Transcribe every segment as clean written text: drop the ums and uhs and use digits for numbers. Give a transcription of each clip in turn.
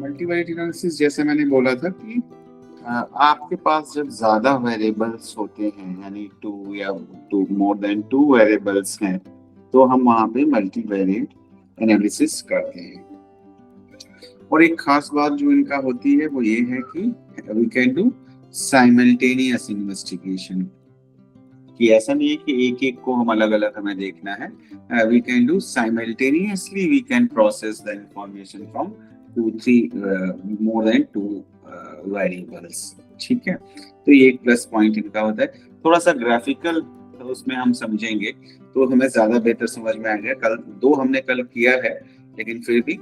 Multivariate analysis जैसे मैंने बोला था कि आपके पास जब ज्यादा वेरिएबल्स होते हैं, यानी टू या two more than two variables हैं, तो हम वहां पे मल्टीवेरिएट एनालिसिस करते हैं। और एक खास बात जो इनका होती है वो ये है कि we can do simultaneous investigation, कि ऐसा नहीं है कि एक एक को हम अलग अलग हमें देखना है। We can do simultaneously, we can process the information from two three more than two variables. ठीक है, तो ये एक प्लस पॉइंट इनका होता है। थोड़ा सा ग्राफिकल तो उसमें हम समझेंगे तो हमें ज्यादा बेहतर समझ में आएगा। कल दो हमने कल किया है, लेकिन फिर भी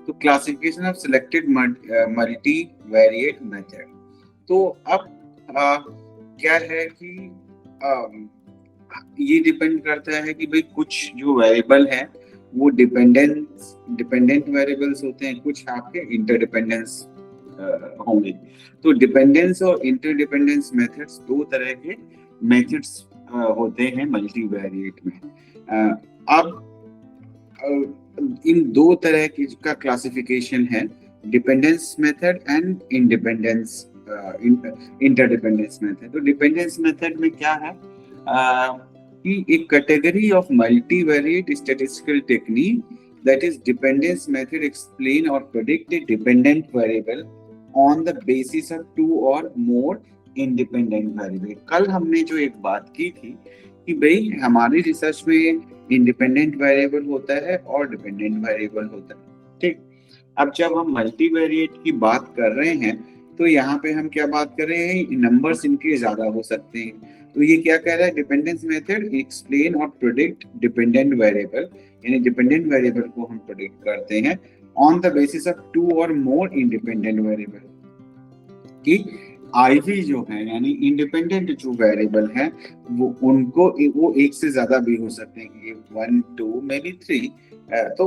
तो classification of selected multi variate method. तो अब क्या है कि ये डिपेंड करता है कि भाई कुछ जो वेरिएबल है वो डिपेंडेंट वेरिएबल्स होते हैं, कुछ आपके इंटरडिपेंडेंस होंगे। तो डिपेंडेंस और इंटरडिपेंडेंस मेथड्स दो तरह के मेथड्स होते हैं मल्टीवेरिएट में। अब इन दो तरह की का क्लासिफिकेशन है, dependence method and independence interdependence method. तो डिपेंडेंस मेथड में क्या है कि एक category of multivariate statistical technique that is dependence method explain or predict a dependent variable on the basis of two or more independent variable। कल हमने जो एक बात की थी कि भाई हमारी रिसर्च में इंडिपेंडेंट वेरिएबल होता है और डिपेंडेंट वेरिएबल होता है। ठीक, अब जब हम मल्टीवेरिएट की बात कर रहे हैं तो यहाँ पे हम क्या बात कर रहे हैं, नंबर्स इनके ज्यादा हो सकते हैं। तो ये क्या कह रहा है, डिपेंडेंस मेथड एक्सप्लेन और प्रेडिक्ट डिपेंडेंट वेरिएबल, यानी डिपेंडेंट वेरिएबल को हम प्रेडिक्ट करते हैं on the basis of two और मोर इंडिपेंडेंट वेरिएबल। कि आईवी जो है यानी इंडिपेंडेंट जो वेरिएबल है वो उनको वो एक से ज्यादा भी हो सकते हैं, कि 1 2 मे बी 3। तो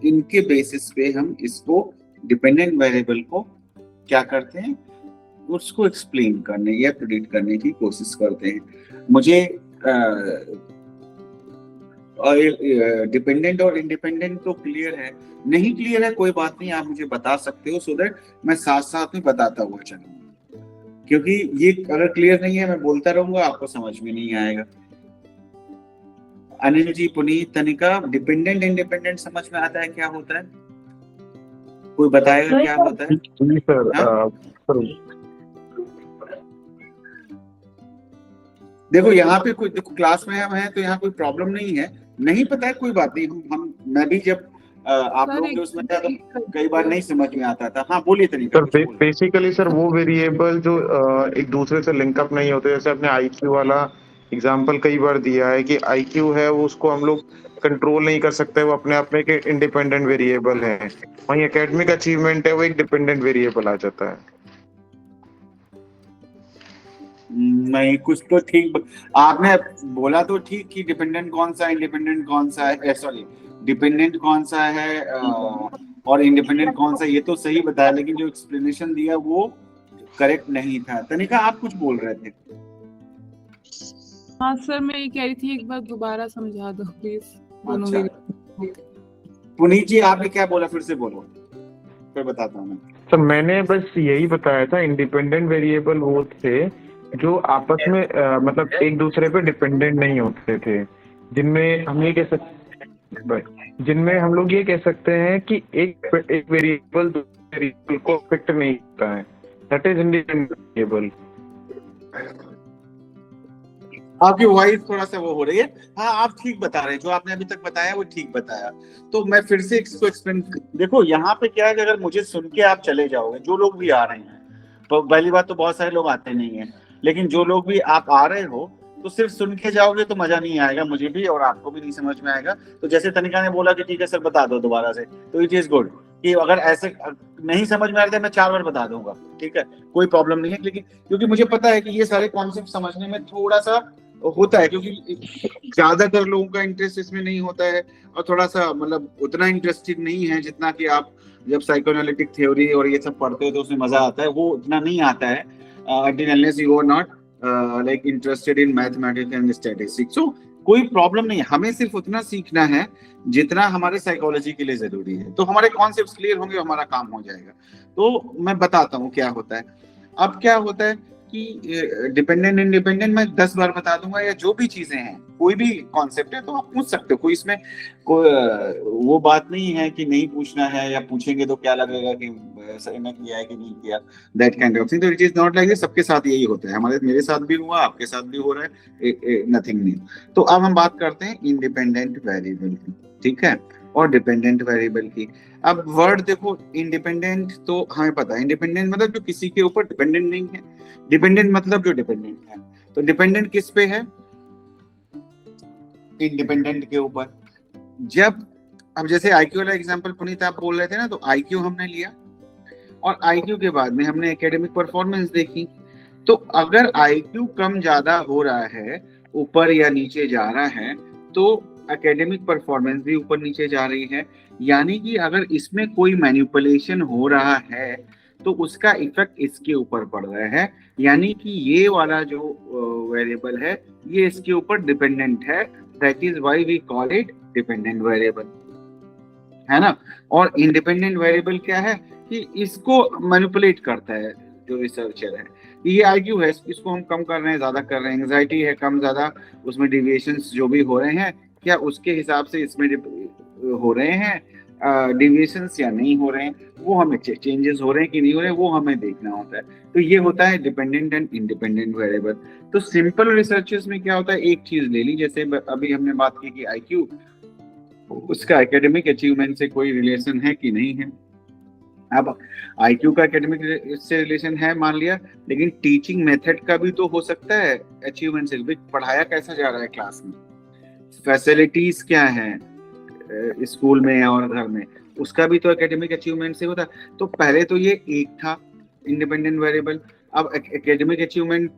इनके बेसिस पे हम इसको डिपेंडेंट वेरिएबल को क्या करते हैं, उसको एक्सप्लेन करने या प्रेडिक्ट करने की कोशिश करते हैं। मुझे डिपेंडेंट और इंडिपेंडेंट तो क्लियर है, नहीं क्लियर है कोई बात नहीं, आप मुझे बता सकते हो, सो दैट मैं साथ साथ में बताता हुआ चलूंगा। क्योंकि ये अगर क्लियर नहीं है मैं बोलता रहूंगा, आपको समझ में नहीं आएगा। अनिल जी, पुनीत, तनिका, डिपेंडेंट इंडिपेंडेंट समझ में आता है क्या होता है? कोई बताएगा क्या होता है? देखो यहाँ पे कोई, देखो क्लास में हम हैं तो यहाँ कोई प्रॉब्लम नहीं है, नहीं पता है कोई बात नहीं। मैं भी जब आप लोगों के उसमें था तो कई बार नहीं समझ में आता था। हाँ बोलिए तरीका। सर बेसिकली सर वो वेरिएबल जो एक दूसरे से लिंकअप नहीं होते, जैसे अपने आईक्यू वाला एग्जांपल कई बार दिया है कि आईक्यू है वो उसको हम लोग कंट्रोल नहीं कर सकते, वो अपने आप में एक इंडिपेंडेंट वेरिएबल है। वहीं एकेडमिक अचीवमेंट है वो एक डिपेंडेंट वेरिएबल आ जाता है। नहीं, कुछ तो ठीक आपने बोला तो ठीक कि डिपेंडेंट कौन सा इंडिपेंडेंट कौन सा है, सॉरी डिपेंडेंट कौन सा है और इंडिपेंडेंट कौन सा, ये तो सही बताया, लेकिन जो एक्सप्लेनेशन दिया वो करेक्ट नहीं था। तनिका आप कुछ बोल रहे थे? हाँ सर, मैं ये कह रही थी एक बार दोबारा समझा दो प्लीज। अच्छा। पुनीत जी आपने क्या बोला, फिर से बोलो, फिर बताता हूँ मैं। सर मैंने बस यही बताया था, इंडिपेंडेंट वेरिएबल वो थे जो आपस में मतलब एक दूसरे पे डिपेंडेंट नहीं होते थे, जिनमें हम ये कह सकते हैं कि एक वेरिएबल दूसरे वेरिएबल को अफेक्ट नहीं करता है, दैट इज इंडिपेंडेंट वेरिएबल। आपकी वॉइस थोड़ा सा वो हो रही है। हाँ आप ठीक बता रहे हैं, जो आपने अभी तक बताया वो ठीक बताया। तो मैं फिर से इसको एक्सप्लेन, देखो यहाँ पे क्या है कि अगर मुझे सुन के आप चले जाओगे, जो लोग भी आ रहे हैं, तो पहली बात तो बहुत सारे लोग आते नहीं है, लेकिन जो लोग भी आप आ रहे हो तो सिर्फ सुन के जाओगे तो मजा नहीं आएगा, मुझे भी और आपको भी नहीं समझ में आएगा। तो जैसे तनिका ने बोला कि ठीक है सर बता दो दोबारा से, तो इट इज गुड। कि अगर ऐसे नहीं समझ में आ रहा है मैं 4 बार बता दूंगा, ठीक है, कोई प्रॉब्लम नहीं है, लेकिन क्योंकि मुझे पता है कि ये सारे कॉन्सेप्ट समझने में थोड़ा सा होता है, क्योंकि ज्यादातर लोगों का इंटरेस्ट इसमें नहीं होता है, और थोड़ा सा मतलब उतना इंटरेस्टेड नहीं है जितना कि आप जब साइकोएनालिटिक थ्योरी और ये सब पढ़ते हो तो उसमें मजा आता है, वो उतना नहीं आता है until unless you are not like interested in mathematics and statistics. So कोई प्रॉब्लम नहीं है, हमें सिर्फ उतना सीखना है जितना हमारे साइकोलॉजी के लिए जरूरी है, तो हमारे कॉन्सेप्ट्स क्लियर होंगे, हमारा काम हो जाएगा। तो मैं बताता हूँ क्या होता है। अब क्या होता है कि डिपेंडेंट इंडिपेंडेंट मैं 10 बार बता दूंगा, या जो भी चीजें हैं, कोई भी कॉन्सेप्ट है तो आप पूछ सकते हो, कोई इसमें कोई वो बात नहीं है कि नहीं पूछना है, या पूछेंगे तो क्या लगेगा कि सही में किया है कि नहीं किया, दैट काइंड ऑफ थिंग। तो it is not like this, सबके साथ यही होता है, मेरे साथ भी हुआ, आपके साथ भी हो रहा है, नथिंग न्यू। तो अब हम बात करते हैं इंडिपेंडेंट वेरिएबल की, ठीक है, और डिपेंडेंट वेरिएबल की। अब वर्ड देखो, इंडिपेंडेंट तो हमें पता है, इंडिपेंडेंट मतलब जो किसी के ऊपर डिपेंडेंट नहीं है, डिपेंडेंट मतलब जो डिपेंडेंट है। तो डिपेंडेंट किस पे है? इंडिपेंडेंट के ऊपर। जब अब जैसे आईक्यू वाला एग्जांपल पुनीत आप बोल रहे थे ना, तो आईक्यू हमने लिया, और आईक्यू के बाद में हमने एकेडमिक परफॉर्मेंस देखी। तो अगर आईक्यू कम ज्यादा हो रहा है, ऊपर या नीचे जा रहा है, तो एकेडमिक परफॉर्मेंस भी ऊपर नीचे जा रही है। यानी कि अगर इसमें कोई मैनिपुलेशन हो रहा है तो उसका इफेक्ट इसके ऊपर पड़ रहा है, यानी कि ये वाला जो वेरिएबल है ये इसके ऊपर डिपेंडेंट है, that is why we call it dependent variable, है ना। और इंडिपेंडेंट वेरिएबल क्या है कि इसको मैनिपुलेट करता है जो रिसर्चर है। ये आईक्यू है, इसको हम कम कर रहे हैं, ज्यादा कर रहे हैं, एंजाइटी है कम ज्यादा, उसमें डिविएशंस जो भी हो रहे हैं क्या उसके हिसाब से इसमें हो रहे हैं डिविएशंस या नहीं हो रहे हैं, वो हमें चेंजेस हो रहे हैं कि नहीं हो रहे हैं वो हमें देखना होता है। तो ये होता है डिपेंडेंट एंड इंडिपेंडेंट वेरिएबल। तो सिंपल रिसर्चेस में क्या होता है, एक चीज ले ली, जैसे अभी हमने बात की कि आईक्यू, उसका एकेडमिक अचीवमेंट से कोई रिलेशन है कि नहीं है। अब आईक्यू का एकेडमिक से रिलेशन है मान लिया, लेकिन टीचिंग मेथड का भी तो हो सकता है अचीवमेंट से, पढ़ाया कैसा जा रहा है क्लास में, फैसिलिटीज क्या है स्कूल में और घर में, उसका भी तो एकेडमिक अचीवमेंट से होता। तो पहले तो ये एक था इंडिपेंडेंट वेरिएबल, अब एकेडमिक अचीवमेंट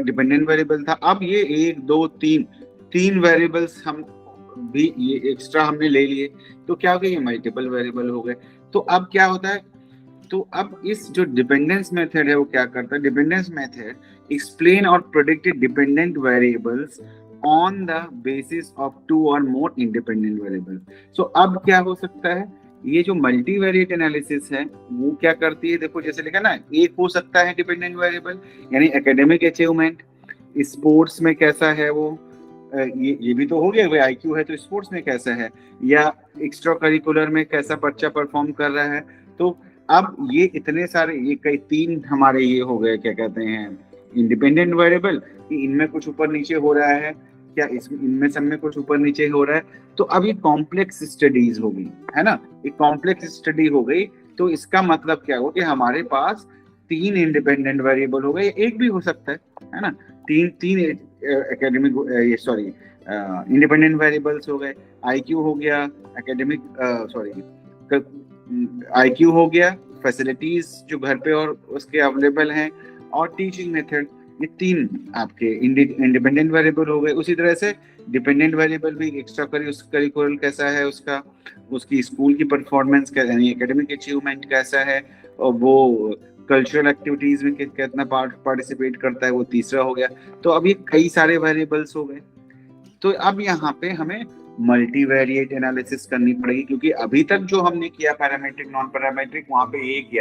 डिपेंडेंट वेरिएबल था, अब ये 1 2 3 वेरिएबल्स हम भी ये एक्स्ट्रा हमने ले लिए, तो क्या हो गया, ये मल्टीपल वेरिएबल हो गए। तो अब क्या होता है, तो अब इस जो डिपेंडेंस मेथड है वो क्या करता है, डिपेंडेंस मेथड एक्सप्लेन और predict dependent variables on the basis of 2 और मोर इंडिपेंडेंट वेरिएबल्स। सो अब क्या हो सकता है, ये जो मल्टीवेरिएट एनालिसिस है वो क्या करती है, देखो जैसे लिखा ना, एक हो सकता है डिपेंडेंट वेरिएबल यानी एकेडमिक अचीवमेंट, स्पोर्ट्स में कैसा है वो, ये भी तो हो गया भाई, आईक्यू है तो स्पोर्ट्स में कैसा है, या एक्स्ट्रा करिकुलर में कैसा बच्चा परफॉर्म कर रहा है। तो अब ये इतने सारे, ये कई 3 हमारे ये हो गए क्या कहते हैं इंडिपेंडेंट वेरिएबल, कि इनमें कुछ ऊपर नीचे हो रहा है क्या, इसमें इनमें सब में कुछ ऊपर नीचे हो रहा है। तो अब ये कॉम्प्लेक्स स्टडीज हो गई, है ना, एक कॉम्प्लेक्स स्टडी हो गई। तो इसका मतलब क्या हो कि हमारे पास 3 इंडिपेंडेंट वेरिएबल हो गए, एक भी हो सकता है ना, तीन एकेडमिक ये सॉरी इंडिपेंडेंट वेरिएबल्स हो गए, आईक्यू हो गया, एकेडमिक आईक्यू हो गया, फैसिलिटीज जो घर पे और उसके अवेलेबल हैं, और टीचिंग मेथड, ये 3 आपके इंडिपेंडेंट वेरिएबल हो गए। उसी तरह से डिपेंडेंट वेरिएबल भी एक्स्ट्रा करिकुलर कैसा है उसका, उसकी स्कूल की परफॉर्मेंस क्या यानी एकेडमिक अचीवमेंट कैसा है, और वो कल्चरल एक्टिविटीज में कितना पार्टिसिपेट करता है, वो तीसरा हो गया। तो अब ये कई सारे वेरिएबल्स हो गए। तो अब यहाँ पे हमें मल्टीवेरिएट एनालिसिस करनी पड़ेगी, क्योंकि अभी तक जो हमने किया पैरामीट्रिक नॉन पैरामीट्रिक, वहां पे 1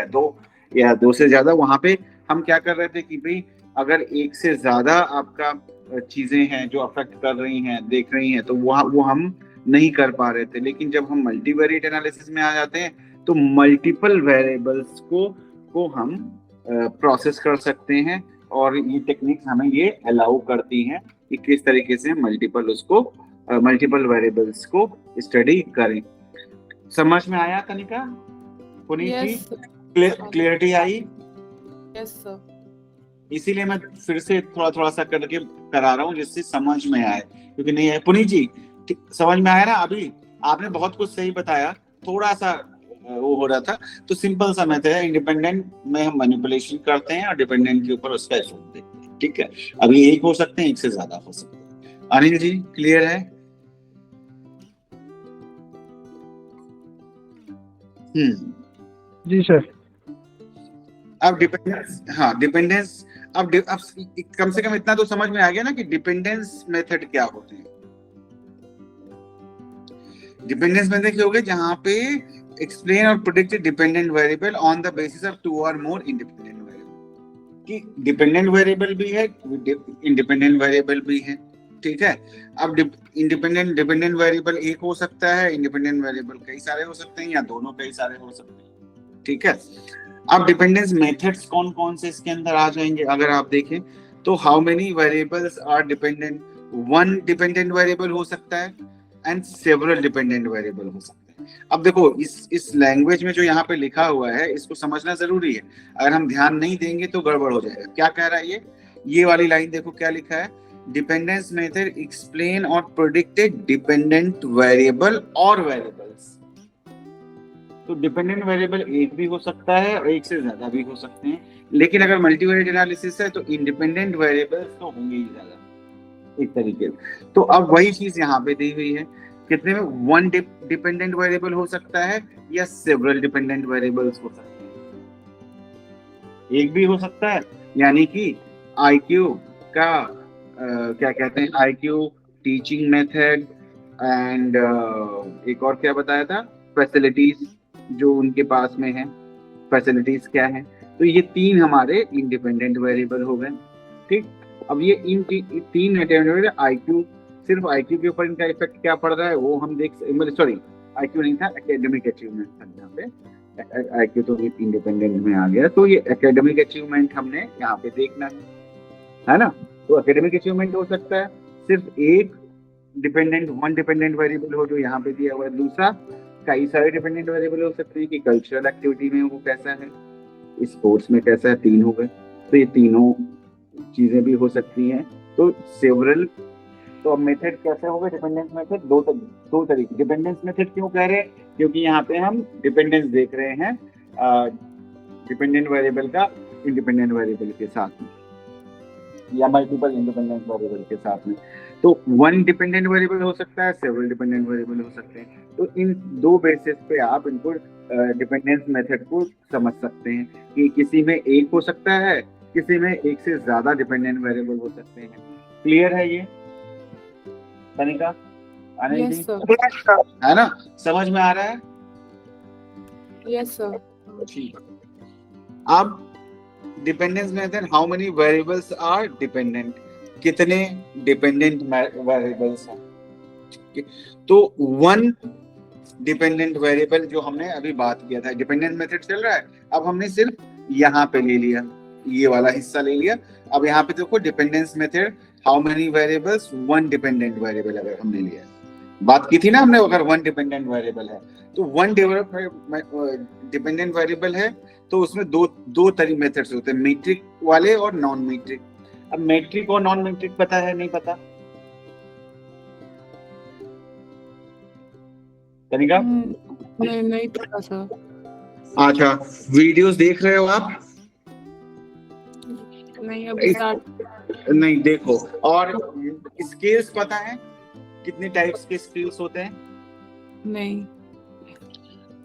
या 2 से ज्यादा, वहां पे हम क्या कर रहे थे कि भाई अगर 1 से ज्यादा आपका चीजें हैं जो अफेक्ट कर रही हैं, देख रही हैं, तो वो हम नहीं कर पा रहे थे। लेकिन जब हम मल्टीवेरिएट एनालिसिस में आ जाते हैं तो मल्टीपल वेरिएबल्स को हम प्रोसेस कर सकते हैं, और ये टेक्निक्स हमें ये अलाउ करती हैं कि किस तरीके से मल्टीपल वेरिएबल्स को स्टडी करें। समझ में आया तनिका पुनीत जी? क्लियरिटी आई? Yes sir. इसीलिए मैं फिर से थोड़ा सा करके करा रहा हूँ जिससे समझ में आए, क्योंकि नहीं है। पुनीत जी समझ में आया ना? अभी आपने बहुत कुछ सही बताया, थोड़ा सा वो हो रहा था। तो सिंपल सा मेथड है, इंडिपेंडेंट में हम मैनिपुलेशन करते हैं और डिपेंडेंट के ऊपर उसका इफेक्ट देखते हैं। ठीक है, अभी एक हो सकते हैं, एक से ज्यादा हो सकते हैं। अनिल जी क्लियर है? जी सर। अब डिपेंडेंस, हाँ डिपेंडेंस, अब कम से कम इतना तो समझ में आ गया ना कि डिपेंडेंस मेथड क्या होते हैं। डिपेंडेंस मेथड क्या हो गया, जहां पे एक्सप्लेन और predict dependent variable on the basis of two और मोर इंडिपेंडेंट वेरिएबल, कि डिपेंडेंट वेरिएबल भी है, इंडिपेंडेंट वेरिएबल भी है। ठीक है, अब इंडिपेंडेंट डिपेंडेंट वेरिएबल एक हो सकता है, इंडिपेंडेंट वेरिएबल कई सारे हो सकते हैं, या दोनों कई सारे हो सकते हैं। ठीक है, अब डिपेंडेंस मेथड्स कौन कौन से इसके अंदर आ जाएंगे अगर आप देखें तो, how many variables are dependent, one dependent variable हो सकता है एंड सेवरल डिपेंडेंट वेरिएबल हो सकते हैं। अब देखो इस लैंग्वेज में जो यहाँ पे लिखा हुआ है इसको समझना जरूरी है, अगर हम ध्यान नहीं देंगे तो गड़बड़ हो जाएगा। क्या कह रहा है ये वाली लाइन देखो क्या लिखा है, डिपेंडेंस मेथड एक्सप्लेन और प्रेडिक्टेड डिपेंडेंट वेरिएबल और वेरिएबल्स। तो डिपेंडेंट वेरिएबल एक भी हो सकता है और एक से ज्यादा भी हो सकते हैं, लेकिन अगर मल्टीवेरिएट एनालिसिस है तो इंडिपेंडेंट वेरिएबल्स तो होंगे ही ज्यादा एक तरीके से। तो अब वही चीज यहाँ पे दी हुई है, कितने में, वन डिपेंडेंट वेरिएबल हो सकता है या सेवरल डिपेंडेंट वेरिएबल्स हो सकते हैं, एक भी हो सकता है। यानी कि आईक्यू का क्या कहते हैं, आईक्यू टीचिंग मेथड एंड एक और क्या बताया था, फैसिलिटीज जो उनके पास में है, फैसिलिटीज क्या है। तो ये तीन हमारे इंडिपेंडेंट वेरिएबल हो गए। ठीक, अब ये इन तीन इंडिपेंडेंट आईक्यू, सिर्फ आईक्यू के ऊपर इनका इफेक्ट क्या पड़ रहा है वो हम देख, सॉरी आईक्यू नहीं था, एकेडमिक अचीवमेंट था यहाँ पे, आईक्यू तो इंडिपेंडेंट में आ गया, तो ये एकेडमिक अचीवमेंट हमने यहाँ पे देखना है ना। तो एकेडमिक अचीवमेंट हो सकता है सिर्फ एक डिपेंडेंट, वन डिपेंडेंट वेरिएबल हो जो यहाँ पे दिया हुआ है, दूसरा कई सारे डिपेंडेंट वेरिएबल हो सकते हैं कि कल्चरल एक्टिविटी में वो कैसा है, स्पोर्ट्स में कैसा है, तीन हो गए। तो ये तीनों चीजें भी हो सकती हैं। तो सेवरल, तो अब मेथड कैसे होगा, डिपेंडेंस मेथड दो तरीके। डिपेंडेंस मेथड क्यों कह रहे हैं, क्योंकि यहाँ पे हम डिपेंडेंस देख रहे हैं डिपेंडेंट वेरिएबल का इंडिपेंडेंट वेरिएबल के साथ में, या मल्टीपल इंडिपेंडेंट वेरिएबल के साथ में। तो वन डिपेंडेंट वेरिएबल हो सकता है, सेवरल डिपेंडेंट वेरिएबल हो सकते हैं। तो इन दो बेसिस पे आप इनको डिपेंडेंस मेथड को समझ सकते हैं कि किसी में एक हो सकता है, किसी में एक से ज्यादा डिपेंडेंट वेरिएबल हो सकते हैं। क्लियर है ये तनिका? यस सर, है ना, समझ में आ रहा है? Yes sir. ठीक, अब dependence method, how many variables are dependent, कितने डिपेंडेंट वेरिएबल्स हैं। तो वन डिपेंडेंट वेरिएबल जो हमने अभी बात किया था, डिपेंडेंट मेथड चल रहा है, अब हमने सिर्फ यहाँ पे ले लिया, ये वाला हिस्सा ले लिया। अब यहाँ पे देखो dependence method, how many variables, one dependent variable अगर हमने लिया, बात की थी ना हमने, अगर वन डिपेंडेंट वेरिएबल है तो वन डिपेंडेंट वेरिएबल है तो उसमें दो तरीके मेथड्स होते हैं, मीट्रिक वाले और नॉन मीट्रिक। अब मीट्रिक और नॉन मीट्रिक पता है, नहीं पता तनिका? नहीं पता सर। अच्छा, वीडियोस देख रहे हो आप? नहीं अभी स्टार्ट नहीं, देखो। और स्केल्स पता है कितने टाइप्स के स्केल्स होते हैं? नहीं।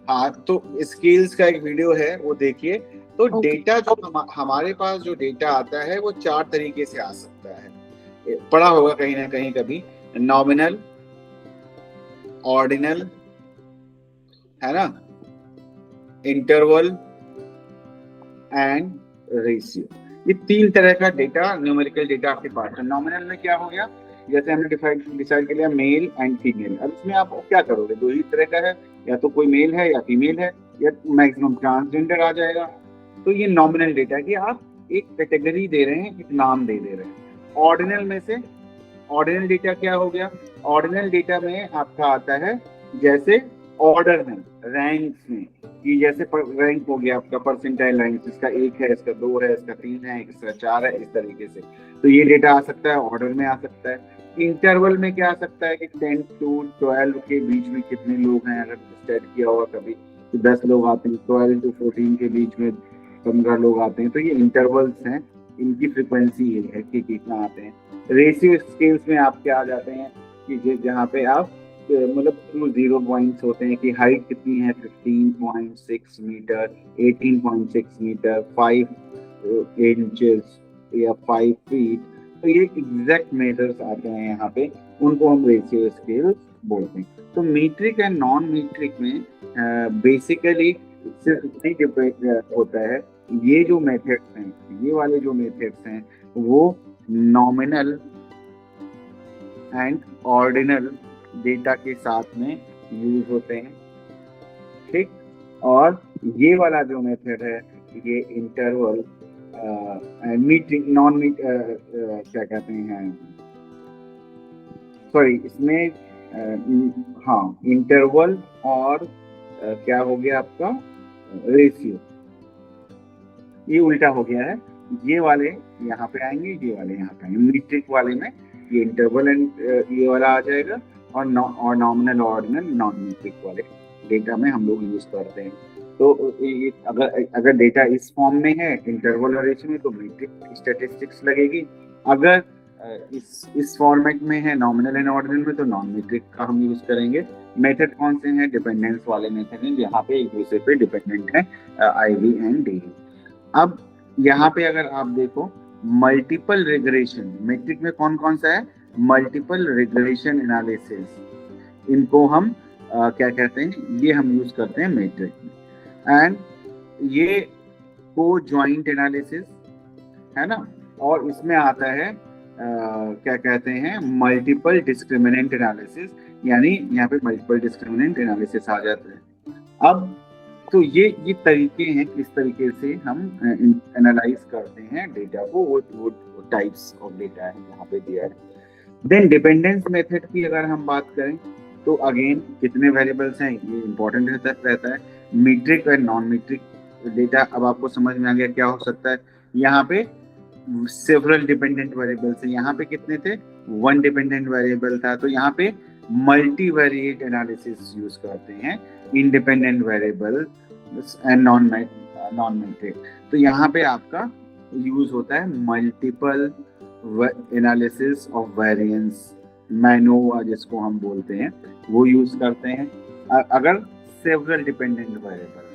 हाँ, तो स्केल्स का एक वीडियो है वो देखिए। तो Okay. डेटा जो हमारे पास जो डेटा आता है वो चार तरीके से आ सकता है, पढ़ा होगा कहीं ना कहीं कभी, नॉमिनल, ऑर्डिनल, है ना, इंटरवल एंड रेशियो। ये तीन तरह का डेटा, न्यूमेरिकल डेटा आपके पास है। नॉमिनल में क्या हो गया, जैसे हमने डिसाइड कर लिया मेल एंड फीमेल। अब इसमें आप क्या करोगे, दो ही तरह का है, या तो कोई मेल है या फीमेल है, या मैक्सिमम ट्रांसजेंडर आ जाएगा। तो ये नॉमिनल डेटा कि आप एक कैटेगरी दे रहे हैं, एक नाम दे रहे हैं। ऑर्डिनल में से, ऑर्डिनल डेटा क्या हो गया, ऑर्डिनल डेटा में आपका आता है जैसे ऑर्डर में, रैंक्स में, कि जैसे रैंक हो गया आपका परसेंटाइल रैंक, इसका 1 है, इसका 2 है, इसका 3 है, इसका 4 है, इस तरीके से। तो ये डेटा आ सकता है, ऑर्डर में आ सकता है। इंटरवल में क्या आ सकता है कि 10 to 12 के बीच में कितने लोग हैं, अगर स्टार्ट किया होगा कभी तो 10 लोग आते हैं, 12 to 14 के बीच में 15 लोग आते हैं, तो ये इंटरवल्स हैं, इनकी फ्रिक्वेंसी ये है कि कितना आते हैं। रेशियो स्केल्स में आप क्या आ जाते हैं कि जहाँ पे आप मतलब थ्रू 0 पॉइंट्स होते हैं कि हाइट कितनी है, 15.6 मीटर, 18.6 मीटर, 5 इंचेस या 5 फीट, तो ये एग्जैक्ट मेजर्स आते हैं यहाँ पे, उनको हम रेशियो स्केल्स बोलते हैं। तो मीट्रिक एंड नॉन मीट्रिक में बेसिकली सिर्फ इतनी डिफरेंस होता है, ये जो मेथड्स हैं, ये वाले जो मेथड्स हैं वो नॉमिनल एंड ऑर्डिनल डेटा के साथ में यूज होते हैं, ठीक। और ये वाला जो मेथड है ये इंटरवल मीट्रिक नॉन मीट क्या कहते हैं, सॉरी इसमें हाँ इंटरवल और क्या हो गया आपका रेशियो, ये उल्टा हो गया है, ये वाले यहाँ पे आएंगे, ये वाले यहाँ पे आएंगे। मीट्रिक वाले में ये इंटरवल एंड ये वाला आ जाएगा, और नॉमिनल ऑर्डिनल नॉन मीट्रिक वाले डेटा में हम लोग यूज करते हैं। तो ये अगर डेटा इस फॉर्म में है इंटरवल और रेशियो में, तो मीट्रिक स्टैटिस्टिक्स लगेगी। अगर इस फॉर्मेट में है नॉमिनल एंड ऑर्डिनल में, तो नॉन मीट्रिक का हम यूज करेंगे। मेथड कौन से हैं? डिपेंडेंस वाले मेथड हैं, जहाँ पे एक दूसरे पे डिपेंडेंट है, IV एंड DU। अब यहाँ पे अगर आप देखो मल्टीपल रिग्रेशन, मैट्रिक में कौन कौन सा है? मल्टीपल रिग्रेशन एनालिसिस, इनको हम क्या कहते हैं, ये हम यूज करते हैं मैट्रिक में। एंड ये को ज्वाइंट एनालिसिस है ना, और इसमें आता है क्या कहते हैं, मल्टीपल डिस्क्रिमिनेंट एनालिसिस, यानी यहाँ पे मल्टीपल डिस्क्रिमिनेंट एनालिसिस आ जाता है। अब तो ये तरीके हैं किस तरीके से हम एनालाइज करते हैं डेटा को, वो टाइप्स ऑफ डेटा है यहाँ पे दिया है। देन डिपेंडेंस मेथड की अगर हम बात करें तो अगेन कितने वेरिएबल्स हैं ये इंपॉर्टेंट रहता है। मीट्रिक और नॉन मीट्रिक डेटा, अब आपको समझ में आ गया क्या हो सकता है। यहाँ पे सेवरल डिपेंडेंट वेरिएबल्स है, यहाँ पे कितने थे? 1 डिपेंडेंट वेरिएबल था, तो यहाँ पे मल्टीवेरिएट एनालिसिस यूज करते हैं, independent variable and non metric. तो यहाँ पे आपका यूज होता है multiple analysis of variance, MANOVA जिसको हम बोलते हैं, वो यूज करते हैं अगर several dependent variables.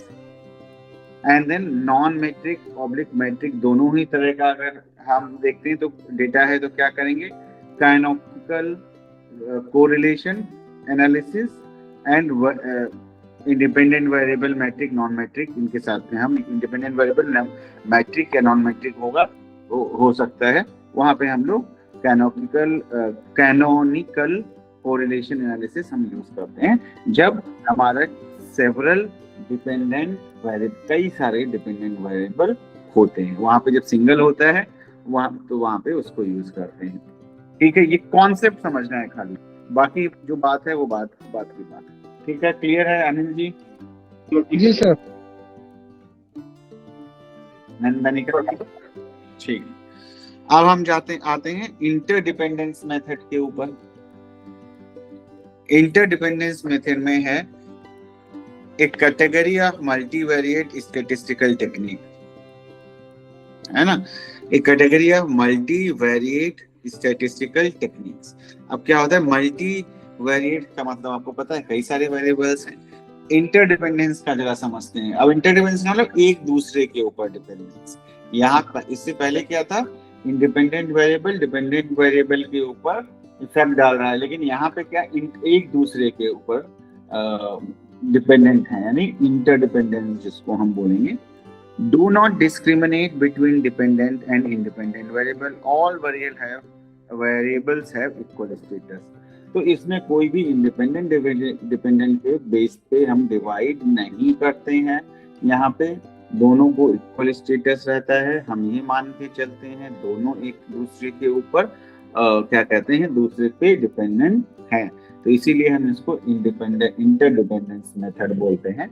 And then non metric oblique metric दोनों ही तरह का अगर हम देखते हैं तो डेटा है, तो क्या करेंगे? Kinetical correlation analysis and independent variable metric, non metric, इनके साथ में हम इंडिपेंडेंट वेरिएबल मैट्रिक या नॉन मैट्रिक होगा हो सकता है, वहां पे हम लोग कैनोनिकल कोरिलेशन एनालिसिस हम यूज करते हैं जब हमारा सेवरल डिपेंडेंट वेरिएबल, कई सारे डिपेंडेंट वेरिएबल होते हैं। वहां पे जब सिंगल होता है वहां पे उसको यूज करते हैं। ठीक है, ये कॉन्सेप्ट समझना है खाली, बाकी जो बात है वो बात की बात है। ठीक है, क्लियर है अनिल जी? जी सर। ठीक, अब हम आते हैं इंटरडिपेंडेंस मेथड के ऊपर। इंटरडिपेंडेंस मेथड में है एक category of multivariate statistical technique, है ना, एक category of multivariate statistical techniques. अब क्या होता है मल्टीवेरिएट का मतलब आपको पता है, कई सारे वेरिएबल्स हैं। इंटरडिपेंडेंस का जरा समझते हैं। अब इंटरडिपेंडेंस मतलब एक दूसरे के ऊपर डिपेंडेंस। यहाँ इससे पहले क्या था? इंडिपेंडेंट वेरिएबल डिपेंडेंट वेरिएबल के ऊपर इफेक्ट डाल रहा है, लेकिन यहाँ पे क्या एक दूसरे के ऊपर डिपेंडेंट है, यानी इंटरडिपेंडेंस जिसको हम बोलेंगे। Do not discriminate between dependent and independent variable. All variables have equal status. तो इसमें कोई भी इंडिपेंडेंट डिपेंडेंट के बेस पे हम डिवाइड नहीं करते हैं। यहाँ पे दोनों को इक्वल स्टेटस रहता है, हम ये मान के चलते हैं दोनों एक दूसरे के ऊपर क्या कहते हैं, दूसरे पे डिपेंडेंट हैं, तो इसीलिए हम इसको इंटरडिपेंडेंस मेथड बोलते हैं।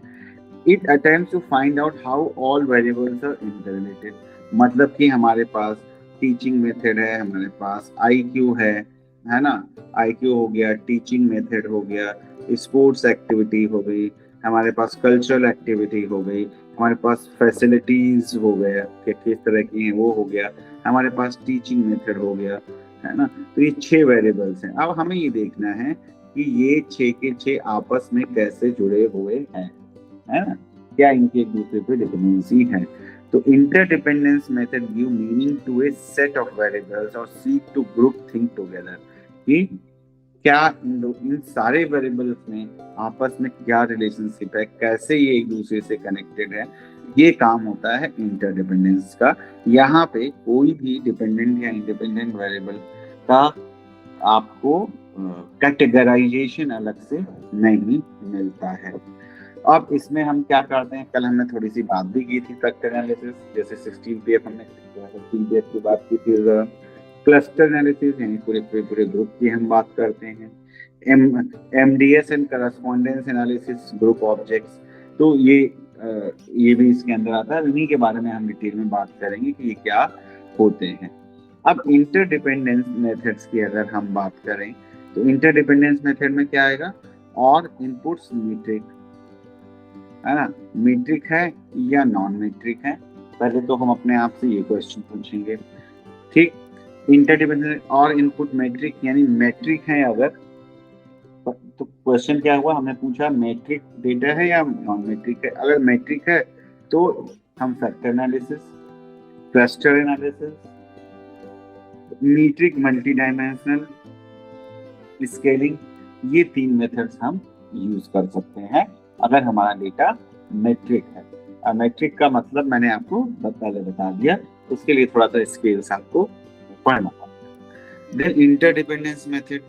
It attempts to find out how all variables are interrelated. मतलब कि हमारे पास टीचिंग मेथड है, हमारे पास IQ है ना, IQ हो गया, टीचिंग मेथड हो गया, स्पोर्ट्स एक्टिविटी हो गई, हमारे पास कल्चरल एक्टिविटी हो गई, हमारे पास फैसिलिटीज हो गया कि किस तरह की हैं वो हो गया, हमारे पास टीचिंग मेथड हो गया, है ना। तो ये 6 वेरिएबल्स हैं। अब हमें ये देखना है कि ये 6 के 6 आपस में कैसे जुड़े हुए हैं, है ना, क्या इनके एक दूसरे पे डिपेंडेंसी है। तो interdependence method give meaning to a set of variables और seek to group think together, कि क्या इन सारे वेरिएबल्स में आपस में क्या रिलेशनशिप है, कैसे ये एक दूसरे से कनेक्टेड है। ये काम होता है इंटरडिपेंडेंस का। यहाँ पे कोई भी डिपेंडेंट या इंडिपेंडेंट वेरिएबल का आपको कैटेगराइजेशन अलग से नहीं मिलता है। अब इसमें हम क्या करते हैं, कल हमने थोड़ी सी बात भी की थी फैक्टर एनालिसिस, जैसे 16 पीएफ हमने 16 पीएफ की बात की थी। क्लस्टर एनालिसिस यानी पूरे पूरे ग्रुप की हम बात करते हैं। MDS and correspondence analysis group objects, तो ये भी इसके अंदर आता है। इन्हीं के बारे में हम डिटेल में बात करेंगे कि ये क्या होते हैं। अब इंटरडिपेंडेंस मेथड्स की अगर हम बात करें तो इंटरडिपेंडेंस मेथड में क्या आएगा, और इनपुट्स मीट्रिक, है ना, मीट्रिक है या नॉन मीट्रिक है। पहले तो हम अपने आप से ये क्वेश्चन पूछेंगे, ठीक। इंटरडिपेंडेंट और इनपुट मैट्रिक यानी मैट्रिक है अगर, तो क्वेश्चन क्या हुआ, हमने पूछा मैट्रिक डेटा है या नॉन मैट्रिक है। अगर मैट्रिक है तो हम factor analysis, cluster analysis, metric multi dimensional scaling, ये 3 मेथड्स हम यूज कर सकते हैं अगर हमारा डेटा मैट्रिक है। और मैट्रिक का मतलब मैंने आपको पहले बता दिया, उसके लिए थोड़ा सा स्केल्स आपको पढ़ना पड़ेगा। देन इंटरडिपेंडेंस मेथड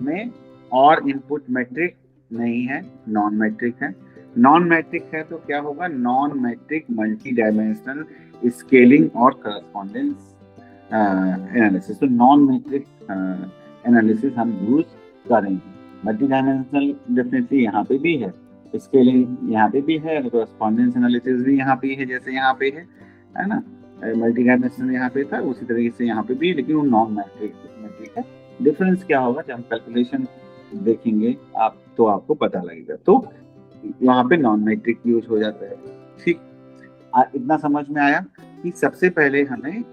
में और इनपुट मैट्रिक नहीं है, नॉन मैट्रिक है। नॉन मैट्रिक है तो क्या होगा, non metric multi dimensional scaling और करस्पॉन्डेंस एनालिसिस। तो नॉन मैट्रिक एनालिसिस हम यूज करेंगे। मल्टी डायमेंशनल डेफिनेटली यहाँ पे भी है, स्केलिंग यहाँ पे भी है, करस्पॉन्डेंस एनालिसिस भी यहाँ पे है, जैसे यहाँ पे है ना। मल्टी डायमेंशनल यहाँ पे था, उसी तरीके से यहाँ पे भी, लेकिन वो नॉन मैट्रिक है। डिफरेंस क्या होगा, जब हम कैलकुलेशन देखेंगे आप तो आपको पता लगेगा। तो वहाँ पे नॉन मैट्रिक यूज हो जाता है, ठीक। इतना समझ में आया कि सबसे पहले हमें,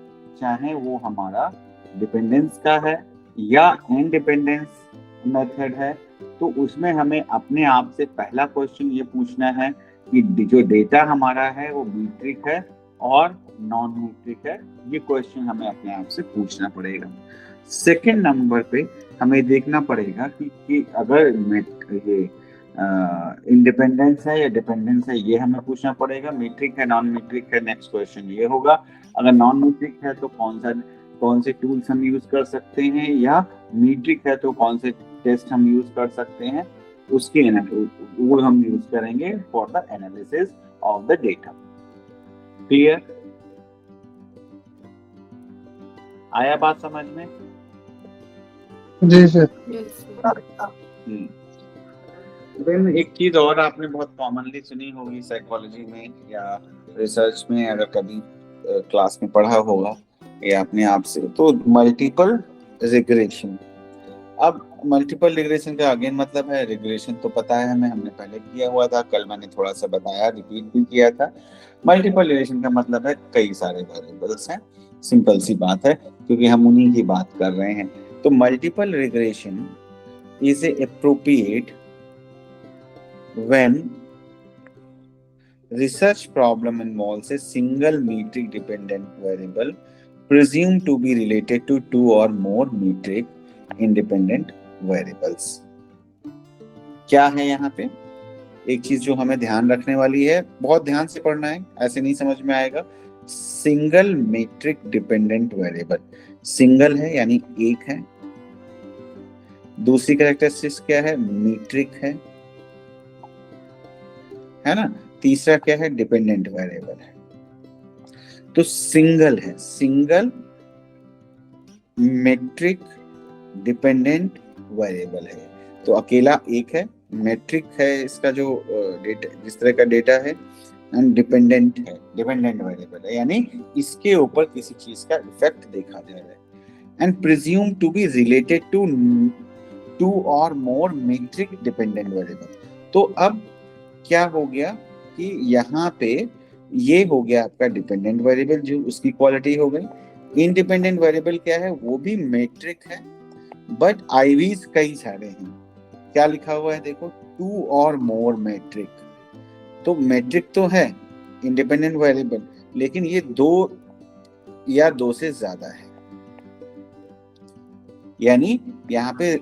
चाहे वो हमारा डिपेंडेंस का है या इंडिपेंडेंस मेथड है, तो उसमें हमें अपने आप से पहला क्वेश्चन ये पूछना है कि जो डेटा हमारा है वो मीट्रिक है और नॉन मीट्रिक है। ये क्वेश्चन हमें अपने आप से पूछना पड़ेगा। सेकेंड नंबर पे हमें देखना पड़ेगा कि अगर ये इंडिपेंडेंस है या डिपेंडेंस है, ये हमें पूछना पड़ेगा। मीट्रिक है, नॉन मीट्रिक है, नेक्स्ट क्वेश्चन ये होगा। अगर नॉन मीट्रिक है तो कौन से टूल्स हम यूज कर सकते हैं, या मीट्रिक है तो कौन से टेस्ट हम यूज कर सकते हैं, उसके वो हम यूज करेंगे for the analysis of the data. Clear? आया बात समझ में? जी सर। यस देन एक चीज और आपने बहुत कॉमनली सुनी होगी साइकोलॉजी में या रिसर्च में, अगर कभी क्लास में पढ़ा होगा या अपने आप से, तो मल्टीपल रिग्रेशन। अब मल्टीपल रिग्रेशन का अगेन मतलब है, रिग्रेशन तो पता है हमें, हमने पहले किया हुआ था, कल मैंने थोड़ा सा बताया, रिपीट भी किया था। मल्टीपल रिग्रेशन का मतलब है कई सारे वेरिएबल्स हैं, सिंपल सी बात है, क्योंकि हम उन्हीं की बात कर रहे हैं। तो multiple regression is appropriate when research problem involves a single metric dependent variable presumed to be related to 2 or more metric independent variables। क्या है यहाँ पे एक चीज जो हमें ध्यान रखने वाली है, बहुत ध्यान से पढ़ना है, ऐसे नहीं समझ में आएगा। Single metric dependent variable, single है यानी एक है। दूसरी कैरेक्टरिस्टिक्स क्या है, मीट्रिक है ना। तीसरा क्या है, डिपेंडेंट वेरिएबल है। तो सिंगल है, सिंगल मेट्रिक डिपेंडेंट वेरिएबल है, तो अकेला एक है। मेट्रिक है इसका जो डेटा, जिस तरह का डेटा है, एंड डिपेंडेंट है, डिपेंडेंट वेरिएबल है, यानी इसके ऊपर किसी चीज का इफेक्ट देखा जा रहा है। And presume to be related to 2 और मोर मेट्रिक डिपेंडेंट वेरिएबल, तो अब क्या हो गया कि यहाँ पे ये हो गया आपका डिपेंडेंट वेरिएबल, जो उसकी क्वालिटी हो गई। इंडिपेंडेंट वेरिएबल क्या है, वो भी मैट्रिक है, बट आईवीज कई सारे हैं। क्या लिखा हुआ है देखो, 2 और मोर मैट्रिक। तो मैट्रिक तो है इंडिपेंडेंट वेरिएबल, लेकिन ये 2 या 2 से ज्यादा है। यानी यहाँ पे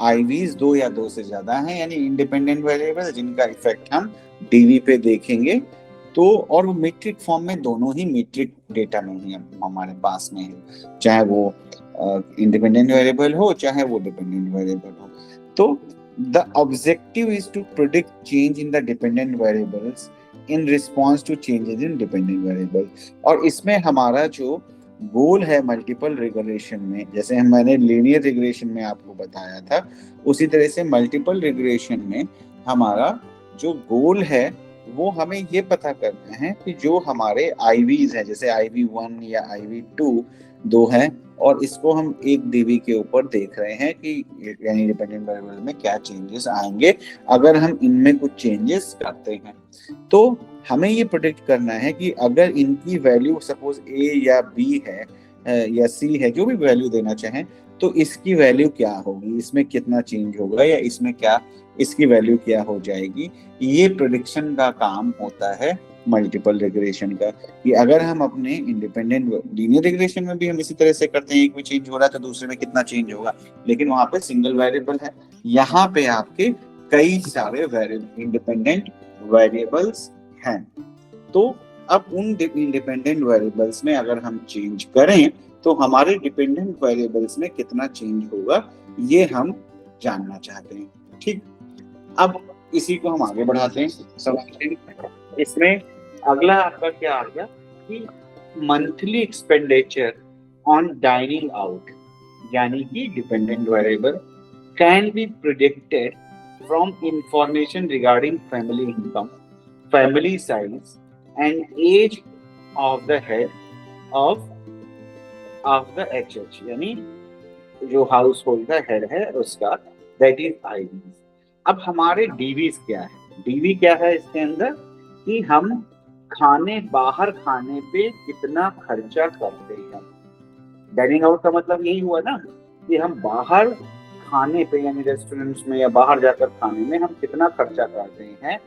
आईवीज 2 या 2 से ज्यादा हैं, यानी इंडिपेंडेंट वेरिएबल जिनका इफेक्ट हम डीवी पे देखेंगे। तो और वो मीट्रिक फॉर्म में, दोनों ही मीट्रिक डेटा में ही हमारे पास में है, चाहे वो इंडिपेंडेंट वेरिएबल हो चाहे वो डिपेंडेंट वेरिएबल हो। तो the objective is to predict change in the dependent variables in response to changes in dependent variable. और इसमें हमारा जो गोल है मल्टीपल रिग्रेशन में, जैसे मैंने लीनियर रिग्रेशन में आपको बताया था, उसी तरह से मल्टीपल रिग्रेशन में हमारा जो गोल है वो हमें ये पता करना है कि जो हमारे आईवीज हैं, जैसे IV1 या IV2 2 हैं, और इसको हम एक डीवी के ऊपर देख रहे हैं कि यानी डिपेंडेंट वेरिएबल में क्या चेंजेस आएंगे अगर हम इनमें कुछ चेंजेस करते हैं। तो हमें ये प्रेडिक्ट करना है कि अगर इनकी वैल्यू सपोज A या B है या C है, जो भी वैल्यू देना चाहें, तो इसकी वैल्यू क्या होगी, इसमें कितना चेंज होगा, या इसमें क्या इसकी वैल्यू क्या हो जाएगी। ये प्रेडिक्शन का काम होता है मल्टीपल रिग्रेशन का, कि अगर हम अपने इंडिपेंडेंट लीनियर रिग्रेशन में भी हम इसी तरह से करते हैं, एक में चेंज हो रहा है तो दूसरे में कितना चेंज होगा, लेकिन वहां पे सिंगल वेरिएबल है। यहाँ पे आपके कई सारे इंडिपेंडेंट वेरिएबल्स हैं। तो अब उन इंडिपेंडेंट वेरिएबल्स में अगर हम चेंज करें तो हमारे डिपेंडेंट वेरिएबल्स में कितना चेंज होगा, ये हम जानना चाहते हैं। ठीक, अब इसी को हम आगे बढ़ाते हैं सवाल। इसमें अगला आपका क्या आ गया कि monthly expenditure on dining out, यानी कि dependent variable can be predicted from information regarding family income, family size and age of the head of the HH, यानी जो हाउस होल्ड का हेड है उसका, दैट इज आईवी। अब हमारे डीवीज क्या है, डीवी क्या है इसके अंदर कि हम बाहर खाने पे कितना खर्चा करते हैं। डाइनिंग आउट का मतलब यही हुआ ना कि हम बाहर खाने पे यानी रेस्टोरेंट्स में या बाहर जाकर खाने में हम कितना खर्चा करते हैं।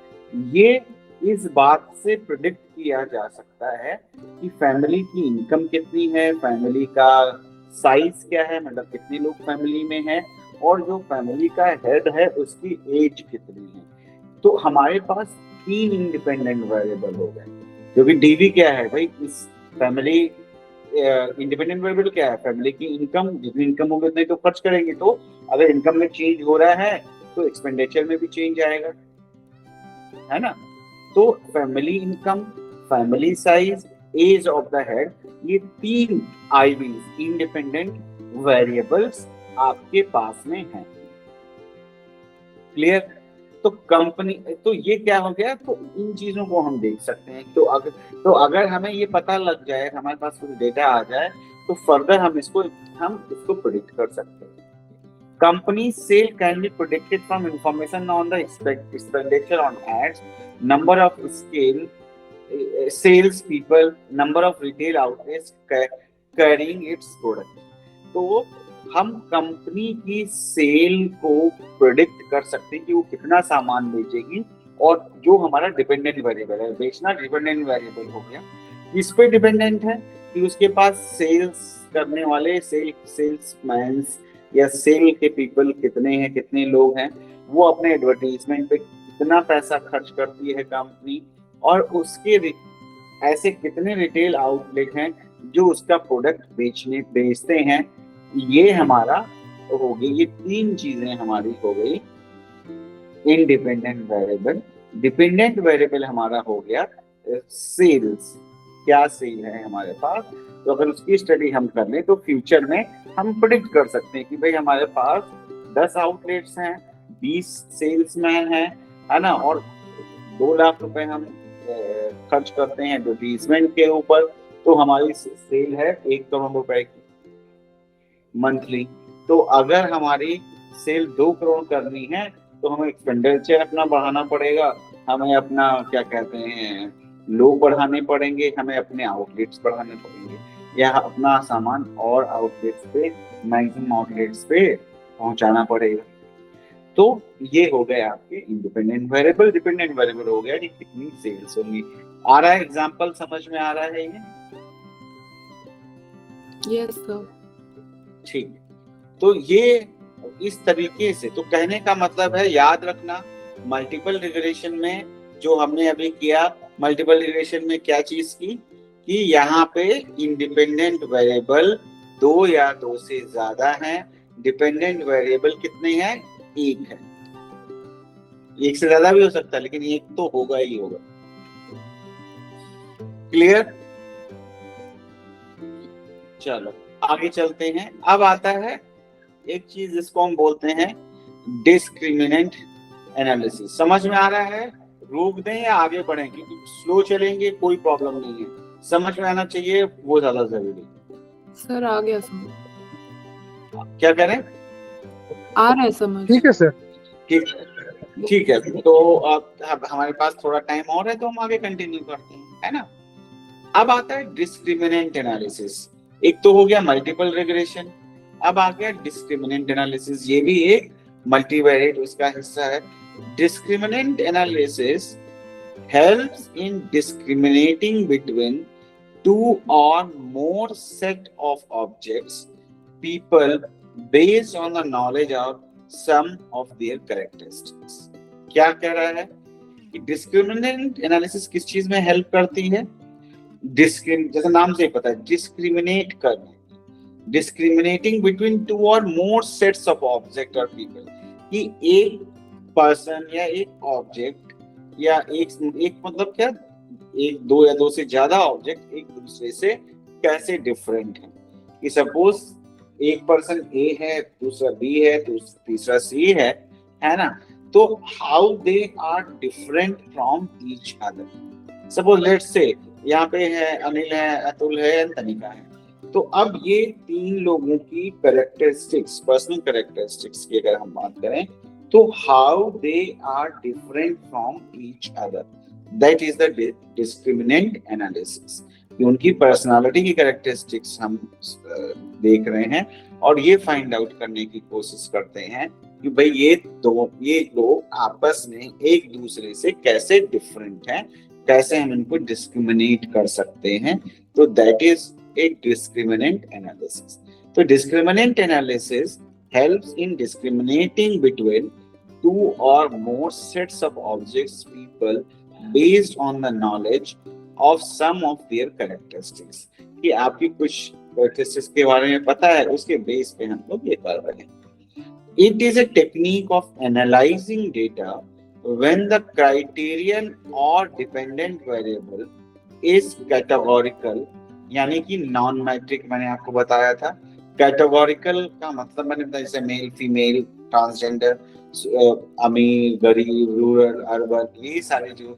ये इस बात से प्रेडिक्ट किया जा सकता है कि फैमिली की इनकम कितनी है, फैमिली का साइज क्या है, मतलब कितने लोग फैमिली में हैं, और जो फैमिली का हेड है उसकी एज कितनी है। तो हमारे पास 3 इंडिपेंडेंट वेरिएबल हो गए, क्योंकि डीवी क्या है भाई, इस फैमिली इंडिपेंडेंट वेरिएबल क्या है, फैमिली की इनकम, जितनी इनकम होगी उतने तो खर्च करेंगे। तो अगर इनकम में चेंज हो रहा है तो एक्सपेंडिचर में भी चेंज आएगा, है ना। तो family income, family size, age of the head, ये 3 आईवीज इंडिपेंडेंट वेरिएबल्स आपके पास में हैं। क्लियर। तो कंपनी, तो ये क्या हो गया, तो इन चीजों को हम देख सकते हैं। तो अगर हमें ये पता लग जाए, हमारे पास कुछ डेटा आ जाए, तो फर्दर हम इसको प्रेडिक्ट कर सकते हैं। Company sale can be predicted from information on the expenditure on ads, number of sales people, number of retail outlets carrying its product। तो हम कंपनी की सेल को प्रेडिक्ट कर सकते हैं कि वो कितना सामान बेचेगी। और जो हमारा डिपेंडेंट वेरिएबल है, बेचना डिपेंडेंट वेरिएबल हो गया, इस पे डिपेंडेंट है कि उसके पास सेल्स करने वाले सेल्समैन या सेल के पीपल कितने हैं, कितने लोग हैं, वो अपने एडवर्टीजमेंट पे कितना पैसा खर्च करती है कंपनी, और उसके ऐसे कितने रिटेल आउटलेट हैं जो उसका प्रोडक्ट बेचते हैं। ये हमारा हो गई, ये 3 चीजें हमारी हो गई इंडिपेंडेंट वेरिएबल। डिपेंडेंट वेरिएबल हमारा हो गया सेल्स, क्या सेल है हमारे पास। तो अगर उसकी स्टडी हम कर लें तो फ्यूचर में हम प्रेडिक्ट कर सकते हैं कि भाई हमारे पास 10 आउटलेट्स हैं, 20 सेल्समैन हैं, है ना, और 2 लाख रुपए हम खर्च करते हैं एडवर्टीजमेंट के ऊपर, तो हमारी सेल है 1 करोड़ रुपए की मंथली। तो अगर हमारी सेल 2 करोड़ करनी है तो हमें एक्सपेंडिचर अपना बढ़ाना पड़ेगा, हमें अपना क्या कहते हैं लोग बढ़ाने पड़ेंगे, हमें अपने आउटलेट्स बढ़ाने पड़ेंगे, या अपना सामान और आउटलेट्स पे, मैक्सिमम आउटलेट्स पे पहुंचाना पड़ेगा। तो ये हो गए आपके इंडिपेंडेंट वेरिएबल। डिपेंडेंट वेरिएबल हो गया कि कितनी सेल्स होंगी। आ रहा है एग्जांपल, समझ में आ रहा है ये? Yes sir. ठीक। तो ये इस तरीके से, तो कहने का मतलब है, याद रखना मल्टीपल रिग्रेशन में जो हमने अभी किया, मल्टीपल रिग्रेशन में क्या चीज की कि यहाँ पे इंडिपेंडेंट वेरिएबल 2 या 2 से ज्यादा हैं, डिपेंडेंट वेरिएबल कितने हैं? 1 है। 1 से ज्यादा भी हो सकता है लेकिन 1 तो होगा ही होगा। क्लियर? चलो आगे चलते हैं। अब आता है एक चीज जिसको हम बोलते हैं डिस्क्रिमिनेंट एनालिसिस। समझ में आ रहा है? रोक दें या आगे बढ़ें? क्योंकि स्लो चलेंगे कोई प्रॉब्लम नहीं है, समझ में आना चाहिए, वो ज्यादा जरूरी है। सर आ गया समझ। क्या करें? आ रहा है समझ। ठीक है सर। ठीक है। तो अब हमारे पास थोड़ा टाइम और है तो हम आगे कंटिन्यू करते हैं, है ना? अब आता है डिस्क्रिमिनेंट एनालिसिस। एक तो हो गया मल्टीपल रिग्रेशन, अब आ गया डिस्क्रिमिनेंट एनालिसिस। ये भी एक मल्टीवेरिएट उसका हिस्सा है। Discriminant analysis helps in discriminating between 2 or more set of objects, people, based on the knowledge of some of their characteristics. क्या कह रहा है कि डिस्क्रिमिनेंट एनालिसिस किस चीज में हेल्प करती है? जैसे नाम से पता है, डिस्क्रिमिनेट करना, डिस्क्रिमिनेटिंग बिटवीन 2 और मोर सेट्स ऑफ ऑब्जेक्ट और पीपल, कि एक पर्सन या एक ऑब्जेक्ट या एक मतलब क्या, 1, 2 या 2 से ज्यादा ऑब्जेक्ट एक दूसरे से कैसे डिफरेंट है। कि सपोज एक पर्सन ए है, दूसरा बी है, तीसरा सी है ना? तो how they are different from each other. Suppose let's say यहाँ पे है अनिल है, अतुल है, तनिका है। तो अब ये 3 लोगों की कैरेक्टरिस्टिक्स, पर्सनल कैरेक्टरिस्टिक्स की अगर हम बात करें तो how they are different from each other, that is the discriminant analysis. उनकी पर्सनालिटी की कैरेक्टरिस्टिक्स हम देख रहे हैं और ये फाइंड आउट करने की कोशिश करते हैं कि भाई ये लोग आपस में एक दूसरे से कैसे डिफरेंट हैं, कैसे हम इनको डिस्क्रिमिनेट कर सकते हैं। तो that is a discriminant analysis. तो discriminant analysis helps in discriminating between 2 or more sets of objects, people, based on the knowledge of some of their characteristics. कि आपकी कुछ characteristics के बारे में पता है, उसके बेस पे हम लोग ये कर रहे हैं। It is a technique of analyzing data when the criterion or dependent variable is categorical, यानी कि नॉन मैट्रिक। मैंने आपको बताया था कैटेगोरिकल का मतलब, मैंने बताया जैसे मेल, फीमेल, ट्रांसजेंडर, अमीर, गरीब, रूरल, अर्बन, ये सारे जो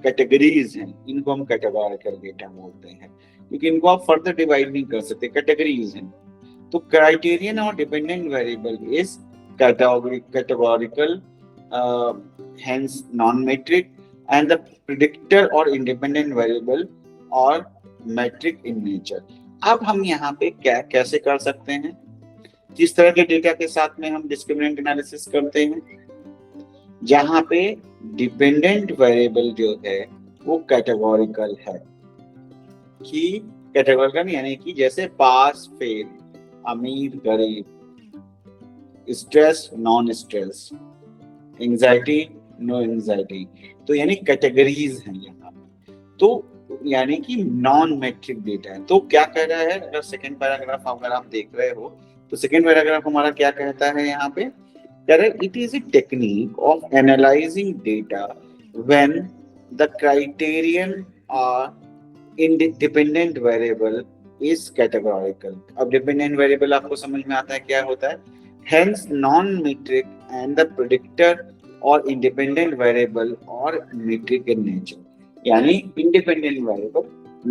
कैटेगरीज हैं इनको हम कैटेगोरिकल डेटा बोलते हैं, क्योंकि इनको आप फर्दर डिवाइड नहीं कर सकते, कैटेगरीज हैं। तो क्राइटेरियन और dependent variable is categorical, hence non-metric, and the predictor or independent variable or metric in nature. अब हम यहाँ पे क्या कैसे कर सकते हैं? जिस तरह के डेटा के साथ में हम डिस्क्रिमिनेंट एनालिसिस करते हैं, जहाँ पे डिपेंडेंट वेरिएबल जो है वो कैटेगोरिकल है, कि कैटेगोरिकल यानी कि जैसे पास फेल, अमीर गरीब, stress non stress, anxiety no anxiety, तो यानी कैटेगरीज हैं यहाँ। तो यानी कि नॉन मैट्रिक डेटा है। तो क्या कह रहा है, अगर सेकंड पैराग्राफ अगर आप देख रहे हो तो सेकंड पैराग्राफ हमारा क्या कहता है यहाँ पे, कह रहा है it is a technique of analysing data when the criterion और इंडिपेंडेंट वेरिएबल इज कैटेगोरिकल। अब डिपेंडेंट वेरिएबल आपको समझ में आता है क्या होता है, hence non-metric and the predictor or independent variable or metric in nature, यानी independent variable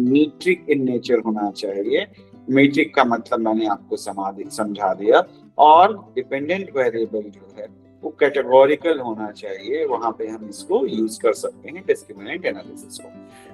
metric in nature होना चाहिए। metric का मतलब मैंने आपको समझा दिया, और dependent variable जो है वो कैटेगोरिकल होना चाहिए, वहां पे हम इसको यूज कर सकते हैं डिस्क्रिमिनेंट एनालिसिस को।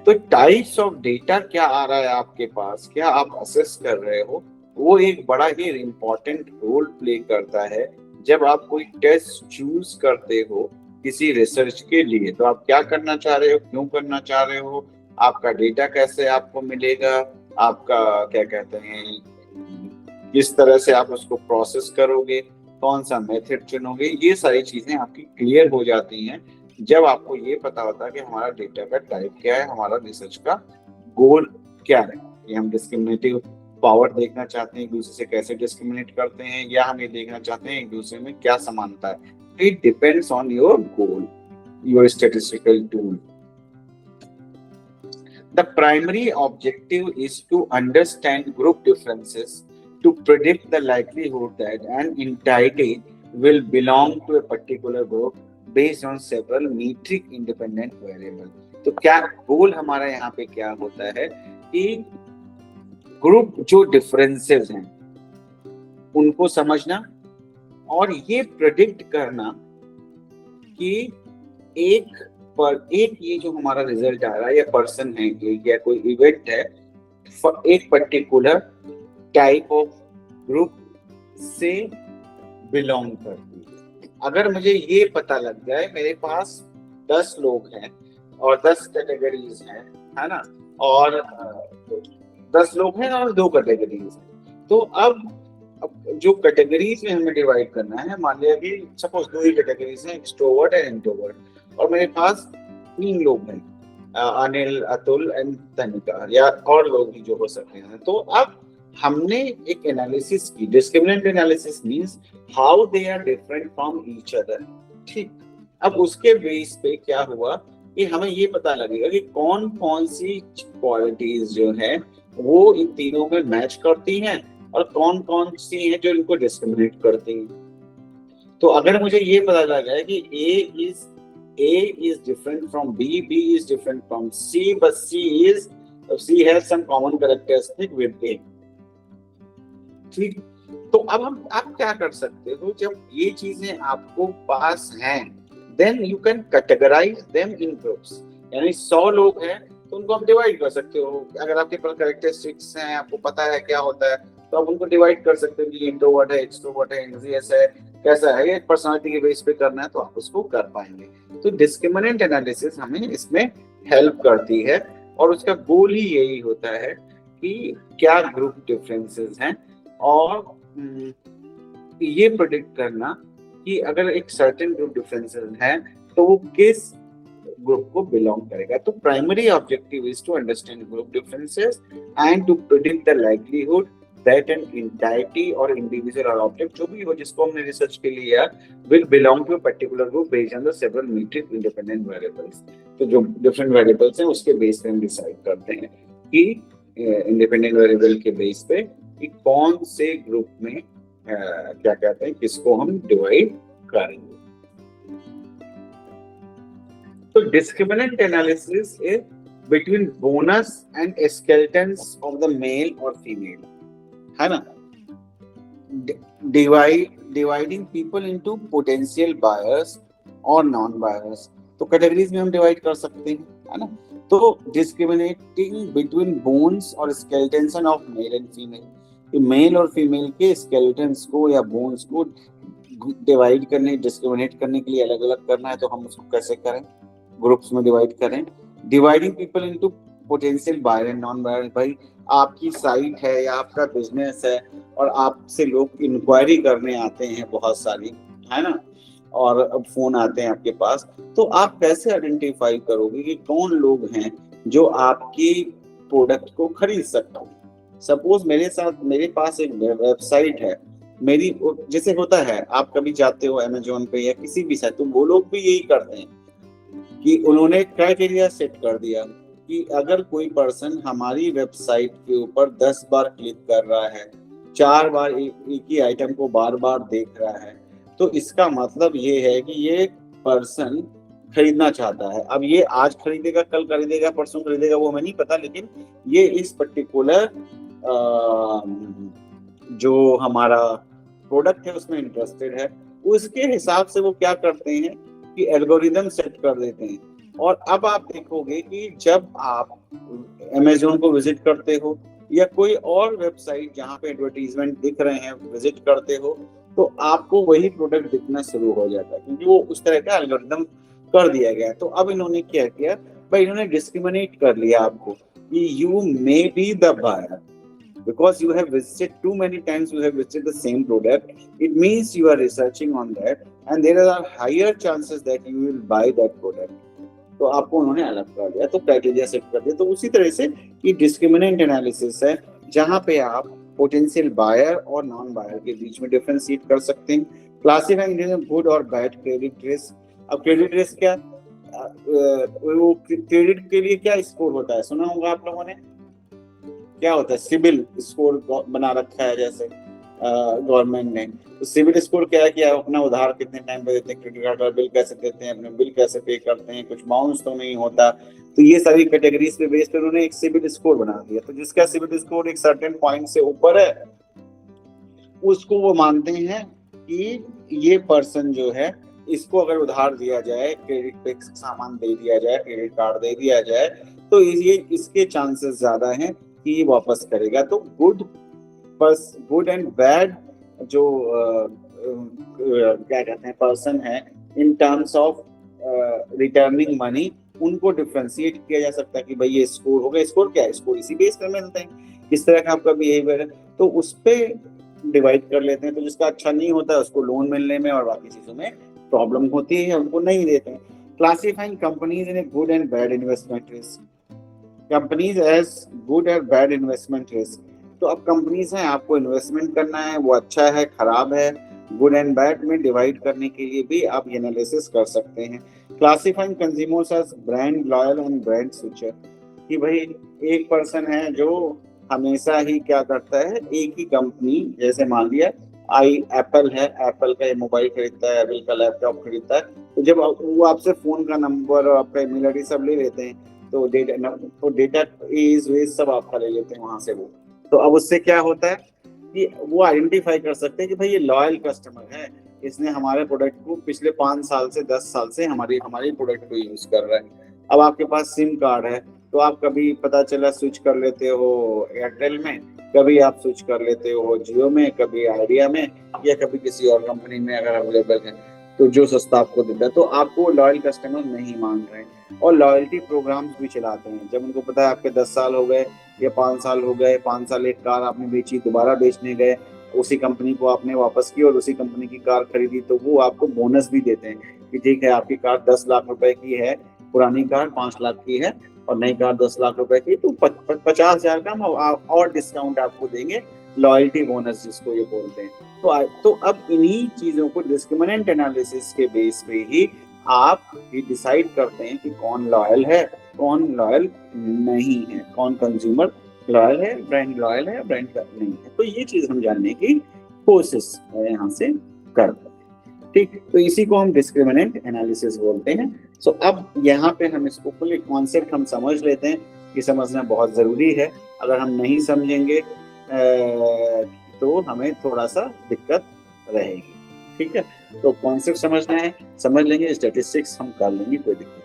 तो टाइप्स ऑफ डेटा क्या आ रहा है आपके पास, क्या आप असेस कर रहे हो, वो एक बड़ा ही इम्पोर्टेंट रोल प्ले करता है जब आप कोई टेस्ट चूज करते हो किसी रिसर्च के लिए। तो आप क्या करना चाह रहे हो, क्यों करना चाह रहे हो, आपका डेटा कैसे आपको मिलेगा, आपका क्या कहते हैं किस तरह से आप उसको प्रोसेस करोगे, कौन सा मेथड चुनोगे, ये सारी चीजें आपकी क्लियर हो जाती हैं जब आपको ये पता होता है कि हमारा डेटा का टाइप क्या है, हमारा रिसर्च का गोल क्या है। ये हम डिस्क्रिमिनेटिव पावर देखना चाहते हैं, एक दूसरे से कैसे डिस्क्रिमिनेट करते हैं, या हम ये देखना चाहते हैं एक दूसरे में क्या समानता है। It depends on your goal, your statistical tool. The primary objective is to understand group differences to predict the likelihood that an entity will belong to a particular group based on several metric independent variable। तो क्या गोल हमारा यहाँ पे क्या होता है कि group जो डिफरेंसेस हैं उनको समझना और ये प्रेडिक्ट करना कि एक ये जो हमारा रिजल्ट आ रहा है या पर्सन है या कोई इवेंट है एक पर्टिकुलर टाइप ऑफ ग्रुप से बिलोंग करती है। अगर मुझे ये पता लग जाए मेरे पास 10 लोग हैं और 10 कैटेगरीज हैं, है ना, और 10 लोग हैं और 2 कैटेगरीज हैं, तो अब जो कैटेगरीज में हमें डिवाइड करना है, मान लिया कि सपोज 2 ही कैटेगरीज हैं, एक्सट्रोवर्ट एंड इंट्रोवर्ट, और मेरे पास 3 लोग हैं, अनिल, अतुल एंड तनिका, या और लोग भी जो हो सकते हैं। तो अब हमने एक एनालिसिस की, discriminant analysis means how they are different from each other. ठीक, अब उसके बेस पे क्या हुआ कि हमें ये पता लगेगा कि कौन कौन सी क्वालिटीज जो है वो इन तीनों में मैच करती हैं और कौन कौन सी हैं जो इनको डिस्क्रिमिनेट करती हैं। तो अगर मुझे ये पता लगा है कि A is different from B is different from C, but C has some common characteristic with A। ठीक, तो अब आप क्या कर सकते हो, जब ये चीजें आपको पास हैं, then you can categorize them in groups। यानी 100 लोग हैं तो उनको आप डिवाइड कर सकते हो। अगर आपके पास कैरेक्टरिस्टिक्स हैं, आपको पता है क्या होता है, तो आप उनको डिवाइड कर सकते हो कि इंट्रोवर्ट है, एक्सट्रोवर्ट है, एंग्जियस है, कैसा है, ये पर्सनालिटी के बेस पे करना है तो आप उसको कर पाएंगे। तो डिस्क्रिमिनेंट एनालिसिस हमें इसमें हेल्प करती है और उसका गोल ही यही होता है कि क्या ग्रुप डिफरेंसेस हैं और ये प्रेडिक्ट करना कि अगर एक सर्टेन ग्रुप डिफरेंसेस हैं तो वो किस ग्रुप को बिलोंग करेगा। तो primary objective is to understand group differences and to predict the likelihood that an entity or individual or object जो भी हो जिसको हमने रिसर्च के लिए लिया will belong to a particular group based on the several metric independent variables। तो जो डिफरेंट वेरिएबल्स हैं उसके बेस पे हम डिसाइड करते हैं कि इंडिपेंडेंट वेरिएबल के बेस पे कि कौन से ग्रुप में क्या कहते हैं किसको हम डिवाइड करेंगे। तो discriminant analysis is between bones and skeletons of the male और फीमेल, है ना, dividing people into potential buyers और नॉन बायर्स। तो कैटेगरीज में हम डिवाइड कर सकते हैं, है ना। तो डिस्क्रिमिनेटिंग बिटवीन बोन्स और skeletons of male and female, male और फीमेल के स्केलेटन्स को या बोन्स को डिवाइड करने, डिस्क्रिमिनेट करने के लिए अलग अलग करना है तो हम उसको कैसे करें, ग्रुप्स में डिवाइड करें। Dividing people into potential buyer and non buyer, भाई आपकी साइट है या आपका बिजनेस है और आपसे लोग इंक्वायरी करने आते हैं बहुत सारी, है ना, और अब फोन आते हैं आपके पास, तो आप कैसे आइडेंटिफाई करोगे कि कौन लोग हैं जो आपकी प्रोडक्ट को खरीद सकते हैं। सपोज मेरे पास एक वेबसाइट है मेरी, जैसे होता है आप कभी जाते हो अमेजोन पे या किसी भी साइट, तो वो लोग भी यही करते हैं कि उन्होंने क्राइटेरिया सेट कर दिया कि अगर कोई पर्सन हमारी वेबसाइट के ऊपर 10 बार क्लिक कर रहा है, 4 बार एक ही आइटम को बार बार देख रहा है, तो इसका मतलब ये है कि ये पर्सन खरीदना चाहता है। अब ये आज खरीदेगा, कल खरीदेगा, परसों खरीदेगा, वो हमें नहीं पता, लेकिन ये इस पर्टिकुलर जो हमारा प्रोडक्ट है उसमें इंटरेस्टेड है। उसके हिसाब से वो क्या करते हैं कि एल्गोरिदम सेट कर देते हैं। और अब आप देखोगे कि जब आप अमेजोन को विजिट करते हो या कोई और वेबसाइट जहाँ पे एडवर्टीजमेंट दिख रहे हैं विजिट करते हो, तो आपको वही प्रोडक्ट दिखना शुरू हो जाता है, क्योंकि वो उस तरह का एल्गोरिदम कर दिया गया है। तो अब इन्होंने क्या किया भाई, इन्होंने डिस्क्रिमिनेट कर लिया आपको कि you may be the buyer because you have visited too many times, you have visited the same product, it means you are researching on that and there are higher chances that you will buy that product. तो आपको उन्होंने अलग कर दिया, तो criteria set कर दिया। तो उसी तरह से ये डिस्क्रिमिनेंट एनालिसिस है, जहां पे आप पोटेंशियल बायर और नॉन बायर के बीच में डिफरेंशिएट कर सकते हैं। क्लासिफाइंग गुड और बैड क्रेडिट रिस्क। अब क्रेडिट रिस्क क्या, वो क्रेडिट के लिए क्या स्कोर होता है, सुना होगा आप लोगों ने, क्या होता है, सिबिल स्कोर बना रखा है जैसे गवर्नमेंट ने। तो सिबिल स्कोर क्या है कि आप अपना उधार कितने टाइम पे देते हैं, क्रेडिट कार्ड का बिल कैसे देते हैं, अपने बिल कैसे पे करते हैं, कुछ बाउंस तो नहीं होता। तो ये सारी कैटेगरीज पे बेस पे उन्होंने एक सिबिल स्कोर बना दिया। तो जिसका सिबिल स्कोर एक सर्टेन पॉइंट से ऊपर है, उसको वो मानते हैं कि ये पर्सन जो है, इसको अगर उधार दिया जाए, क्रेडिट पे सामान दे दिया जाए, क्रेडिट कार्ड दे दिया जाए, तो ये इसके चांसेस ज्यादा हैं कि ये वापस करेगा। तो गुड एंड बैड जो क्या कहते हैं पर्सन है in terms of returning money, उनको डिफरेंशिएट किया जा सकता है कि भाई ये स्कोर होगा। स्कोर क्या है, स्कोर इसी बेस पर मिलते हैं किस तरह का आपका बिहेवियर है, तो उस पे डिवाइड कर लेते हैं। तो जिसका अच्छा नहीं होता है उसको लोन मिलने में और बाकी चीजों में प्रॉब्लम होती है, उनको नहीं देते हैं। Classifying companies in a good and bad investment risk. Companies as good और बैड इन्वेस्टमेंट रिस्क। तो अब कंपनीज हैं, आपको इन्वेस्टमेंट करना है, वो अच्छा है खराब है, गुड एंड बैड में डिवाइड करने के लिए भी आप एनालिसिस कर सकते हैं। Classifying consumers as brand loyal and brand switcher, कि भाई एक पर्सन है जो हमेशा ही क्या करता है, एक ही कंपनी, जैसे मान लिया एप्पल है, एप्पल का मोबाइल खरीदता है, एप्पल का लैपटॉप खरीदता है, तो जब वो आपसे फोन का नंबर और आपका ईमेल आईडी सब ले लेते हैं, तो डेटा वेज सब आपका ले लेते हैं वहां से वो। तो अब उससे क्या होता है कि वो आइडेंटिफाई कर सकते हैं कि भाई ये लॉयल कस्टमर है, इसने हमारे प्रोडक्ट को पिछले 5 साल से 10 साल से हमारी प्रोडक्ट को यूज कर रहा है। अब आपके पास सिम कार्ड है, तो आप कभी पता चला स्विच कर लेते हो एयरटेल में, कभी आप स्विच कर लेते हो जियो में, कभी आइडिया में, या कभी किसी और कंपनी में अगर अवेलेबल है, तो जो सस्ता आपको देता है। तो आपको लॉयल कस्टमर नहीं मान रहे हैं। और लॉयल्टी प्रोग्राम्स भी चलाते हैं, जब उनको पता है आपके 10 साल हो गए या 5 साल हो गए, 5 साल एक कार आपने बेची, दोबारा बेचने गए, उसी कंपनी को आपने वापस की और उसी कंपनी की कार खरीदी, तो वो आपको बोनस भी देते हैं कि ठीक है आपकी कार 10 लाख रुपए की है, पुरानी कार 5 लाख की है और नई कार 10 लाख रुपए की, तो 50,000 का हम और डिस्काउंट आपको देंगे, लॉयल्टी बोनस जिसको ये बोलते हैं। तो अब इन्हीं चीजों को डिस्क्रिमिनेंट एनालिसिस के बेस पे ही आप ये डिसाइड करते हैं कि कौन लॉयल है, कौन लॉयल नहीं है, कौन कंज्यूमर लॉयल है, ब्रांड लॉयल है, ब्रांड नहीं है। तो ये चीज हम जानने की कोशिश यहाँ से करते हैं। ठीक, तो इसी को हम डिस्क्रिमिनेंट एनालिसिस बोलते हैं। सो अब यहाँ पे हम इसको फुल कॉन्सेप्ट हम समझ लेते हैं कि समझना बहुत जरूरी है। अगर हम नहीं समझेंगे तो हमें थोड़ा सा दिक्कत रहेगी। ठीक है, तो कॉन्सेप्ट समझना है, समझ लेंगे, स्टैटिस्टिक्स हम कर लेंगे, कोई दिक्कत